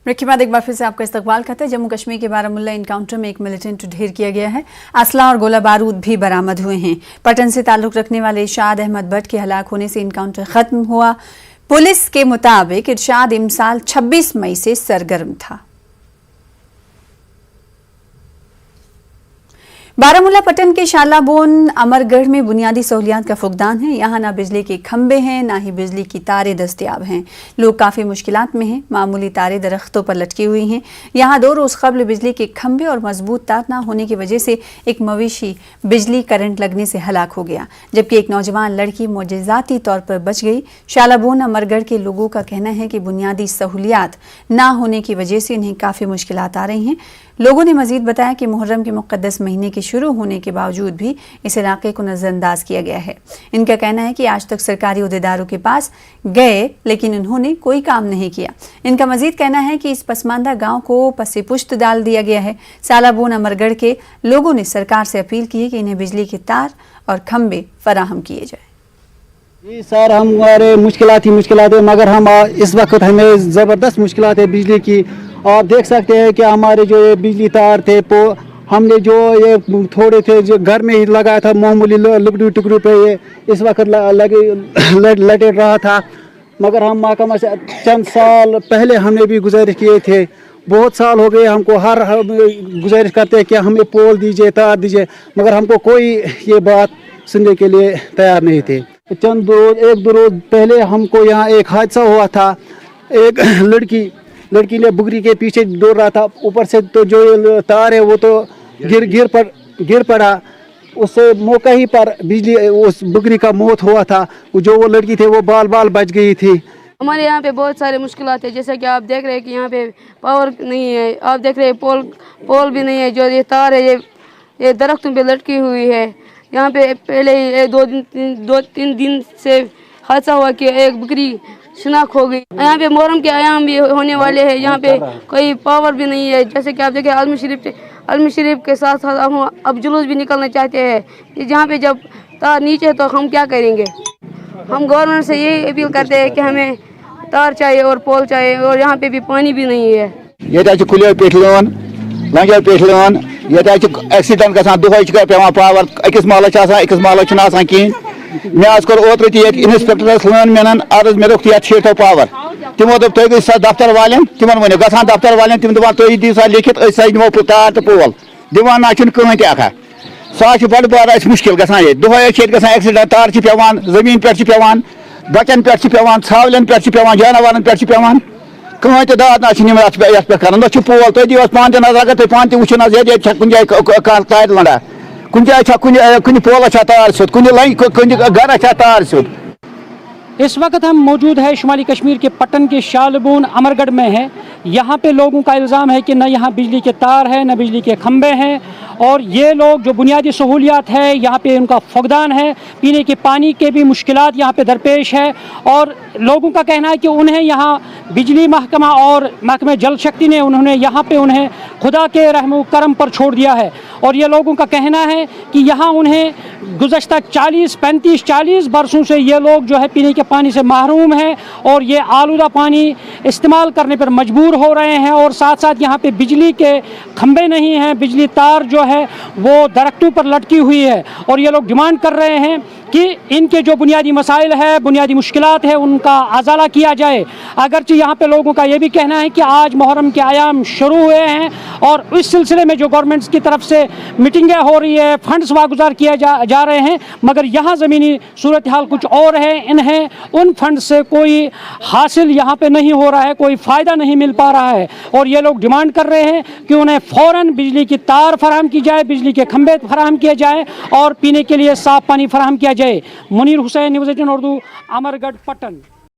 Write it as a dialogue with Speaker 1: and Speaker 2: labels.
Speaker 1: Break के बाद एक बार फिर से आपका इस्तकबाल करते हैं। जम्मू कश्मीर के बारामुल्ला इनकाउंटर में एक मिलिटेंट ढेर किया गया है। असला और गोला बारूद भी बरामद हुए हैं। पटन से ताल्लुक रखने वाले इरशाद अहमद भट्ट के हलाक होने से इनकाउंटर खत्म हुआ। पुलिस के मुताबिक इरशाद इमसाल 26 मई से सरगर्म था। बारामुल्ला पटन के शालाबोन अमरगढ़ में बुनियादी सहूलियात का फुकदान है। यहाँ ना बिजली के खंबे हैं, ना ही बिजली की तारें दस्तयाब हैं। लोग काफ़ी मुश्किलात में हैं। मामूली तारें दरख्तों पर लटकी हुई हैं। यहाँ 2 रोज़ कबल बिजली के खंबे और मजबूत तार ना होने की वजह से एक मवेशी बिजली करंट लगने से हलाक हो गया, जबकि एक नौजवान लड़की मोजज़ाती तौर पर बच गई। शालाबोन अमरगढ़ के लोगों का कहना है कि बुनियादी सहूलियात ना होने की वजह से इन्हें काफ़ी मुश्किलात आ रही हैं। लोगों ने मजीद बताया कि मुहर्रम के मुक़द्दस महीने के शुरू होने के बावजूद भी इस इलाके को नज़रअंदाज किया गया है। इनका कहना है कि आज तक सरकारी अहदेदारों के पास गए लेकिन उन्होंने कोई काम नहीं किया। इनका मजीद कहना है कि इस पसमानदा गांव को पसे पुश्त डाल दिया गया है। सालाबोन अमरगढ़ के लोगों ने सरकार से अपील की है कि इन्हें बिजली के तार और खंबे फराहम किए जाए।
Speaker 2: जी सर, हमारे मुश्किलात है, मगर हम इस वक्त हमें ज़बरदस्त मुश्किलात है बिजली की। आप देख सकते हैं कि हमारे जो ये बिजली तार थे हमने जो ये थोड़े थे जो घर में ही लगाया था, मामूली लकड़ी टुकड़ों पे ये इस वक्त लटे रहा था। मगर हम महकमा से चंद साल पहले हमने भी गुजारिश किए थे। बहुत साल हो गए हमको हर गुजारिश करते हैं कि हमें पोल दीजिए, तार दीजिए, मगर हमको कोई ये बात सुनने के लिए तैयार नहीं थे। एक दो रोज पहले हमको यहाँ एक हादसा हुआ था। एक लड़की ने बुगरी के पीछे दौड़ रहा था, ऊपर से तो जो तार है वो तो गिर पड़ा। उससे मौका ही पर बिजली उस बुगरी का मौत हुआ था। जो वो लड़की थी वो बाल बच गई थी।
Speaker 3: हमारे यहाँ पे बहुत सारे मुश्किलात है, जैसे कि आप देख रहे हैं कि यहाँ पे पावर नहीं है। आप देख रहे हैं पोल भी नहीं है। जो ये तार है ये दरख्तों पे लटकी हुई है। यहाँ पे पहले ही 2-3 दिन से हादसा हुआ कि एक बकरी शनाख्त हो गई। यहाँ पे मुहर्रम के आयाम भी होने वाले हैं। यहाँ पे कोई पावर भी नहीं है। जैसे कि आप देखें आलमी शरीफ के साथ साथ हम अब जुलूस भी निकलना चाहते हैं। जहाँ पे जब तार नीचे है तो हम क्या करेंगे। हम गवर्नमेंट से यही अपील करते हैं कि हमें तार चाहिए और पोल चाहिए, और यहाँ पे भी पानी भी नहीं है।
Speaker 4: एक्सीडेंट गसान दुहै पे पावर अकिस महलस अकिस महलस कहें। मे कोर ओत्र इंस्पेक्टरस लन मेन अर्ज मे दोप शीटो पावर। तमो दोप तुम गई दफ्तर वालें, तिमन वो गसान दफ्तर वालें, तिम दान तुम दीव सा लिखित दिमो तार तो पोल दिवान ना कहें तखा। सह बड़ बार मुश्किल गसान दुहै एक्सीडेंट। तार पेवान जमीन पे पेवान, बचन पे पेवान, छावलन पे पेवान, जानवरन पे पेवान। कहें तो दाद ना कर पोल तुम दिव पान नजर। अगर तुम पान वो कुन जाए तार लड़ा, कुन जाए कुन पोल तार सोद, कुन घर तार सोद।
Speaker 5: इस वक्त हम मौजूद है शुमाली कश्मीर के पटन के शालाबोन अमरगढ़ में है। यहाँ पे लोगों का इल्ज़ाम है कि न यहाँ बिजली के तार हैं, न बिजली के खंबे हैं, और ये लोग जो बुनियादी सहूलियात है यहाँ पे उनका फुकदान है। पीने के पानी के भी मुश्किलात यहाँ पे दरपेश है। और लोगों का कहना है कि उन्हें यहाँ बिजली महकमा और महकमे जल शक्ति ने उन्होंने यहाँ पे उन्हें खुदा के रहम करम पर छोड़ दिया है। और ये लोगों का कहना है कि यहाँ उन्हें गुज़श्ता 40 बरसों से ये लोग जो है पीने के पानी से महरूम हैं, और ये आलूदा पानी इस्तेमाल करने पर मजबूर हो रहे हैं। और साथ साथ यहाँ पे बिजली के खंबे नहीं हैं, बिजली तार जो है वो दरख्तों पर लटकी हुई है। और ये लोग डिमांड कर रहे हैं कि इनके जो बुनियादी मसाइल है, बुनियादी मुश्किलात है, उनका अजाला किया जाए। अगरचे यहाँ पे लोगों का ये भी कहना है कि आज मुहर्रम के आयाम शुरू हुए हैं, और इस सिलसिले में जो गवर्नमेंट की तरफ से मीटिंगें हो रही है, फंड्स वागुजार किए जा रहे हैं, मगर यहाँ ज़मीनी सूरत हाल कुछ और है। इन्हें उन फंड से कोई हासिल यहाँ पे नहीं हो रहा है, कोई फ़ायदा नहीं मिल पा रहा है। और ये लोग डिमांड कर रहे हैं कि उन्हें फ़ौरन बिजली की तार फराहम की जाए, बिजली के खंभे फराहम किए जाए, और पीने के लिए साफ़ पानी फराहम किया जाए। मुनीर हुसैन, न्यूज़ 18 उर्दू, अमरगढ़, पटन।